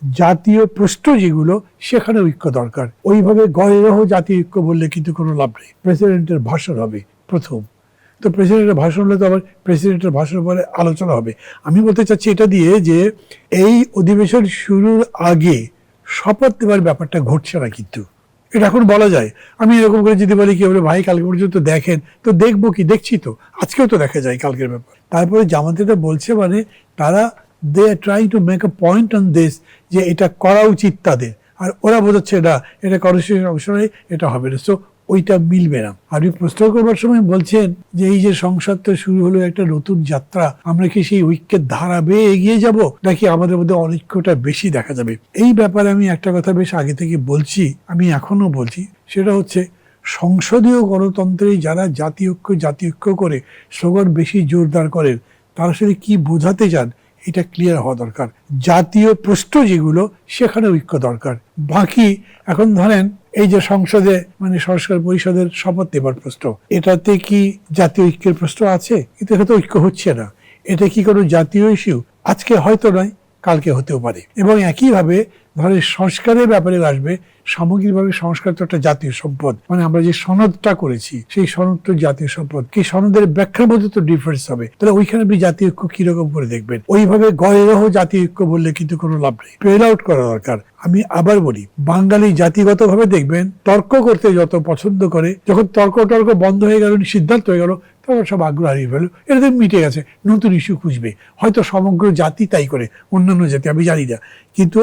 জাতীয় প্রশ্ন যেগুলো সেখানে ঐক্য দরকার। ওইভাবে গয়েরহ জাতীয় ঐক্য বললে কিন্তু কোনো লাভ নেই। প্রেসিডেন্টের ভাষণ হবে প্রথম, তো প্রেসিডেন্টের ভাষণ হলে তো আবার প্রেসিডেন্টের ভাষণের পরে আলোচনা হবে। আমি বলতে চাচ্ছি এটা দিয়ে যে এই অধিবেশন শুরুর আগে শপথ নেওয়ার ব্যাপারটা ঘটছে না, কিন্তু এটা এখন বলা যায়। আমি এরকম করে যদি বলি কি বলে ভাই কালকে পর্যন্ত দেখেন, তো দেখবো কি, দেখছি তো, আজকেও তো দেখা যায় কালকের ব্যাপার। তারপরে জামাত এটা বলছে মানে তারা they are trying to make a point on this যে এটা করা উচিত তাদের, আর ওরা বোঝাচ্ছে এটা কনস্টিটিউশন অংশ নয়, এটা হবে না, সো ওইটা মিলবে না। আপনি প্রশ্ন করবার সময় বলছেন যে এই যে সংসদ তো শুরু হলো একটা নতুন যাত্রা, আমরা কি সেই ঐক্যের ধারা বেয়ে এগিয়ে যাব নাকি আমাদের মধ্যে অনৈক্যটা বেশি দেখা যাবে? এই ব্যাপারে আমি একটা কথা বেশ আগে থেকে বলছি, আমি এখনো বলছি, সেটা হচ্ছে সংসদীয় গণতন্ত্রে যারা জাতীয় ঐক্য করে স্লোগান বেশি জোরদার করেন তারা আসলে কি বোঝাতে চান এটা ক্লিয়ার হওয়া দরকার। জাতীয় প্রশ্ন যেগুলো সেখানে ঐক্য দরকার। বাকি এখন ধরেন এই যে সংসদে মানে সংস্কার পরিষদের শপথ নেবার প্রশ্ন, এটাতে কি জাতীয় ঐক্যের প্রশ্ন আছে? কিন্তু এখানে তো ঐক্য হচ্ছে না। এটা কি কোনো জাতীয় ইস্যু? আজকে হয়তো নয়, কালকে হতেও পারে। এবং একইভাবে ধরে সংস্কারের ব্যাপারে আসবে, সামগ্রিকভাবে সংস্কার তো একটা জাতীয় সম্পদ, মানে আমরা যে সনদটা করেছি সেই সনদটা জাতীয় সম্পদ, কি সনদের ব্যাখ্যার মধ্যে তো ডিফারেন্স হবে, তাহলে ওইখানে আপনি জাতীয় ঐক্য কিরকম করে দেখবেন? ওইভাবে গয়েরহ জাতীয় ঐক্য বললে কিন্তু কোনো লাভ নেই, স্পেল আউট করা দরকার। আমি আবার বলি, বাঙালি জাতিগতভাবে দেখবেন তর্ক করতে যত পছন্দ করে, যখন তর্ক বন্ধ হয়ে গেল, সিদ্ধান্ত হয়ে গেল, তখন সব আগ্রহ হারিয়ে ফেলো, এটা তো মিটে গেছে, নতুন ইস্যু খুঁজবে। হয়তো সমগ্র জাতি তাই করে, অন্যান্য জাতি আমি জানি না, কিন্তু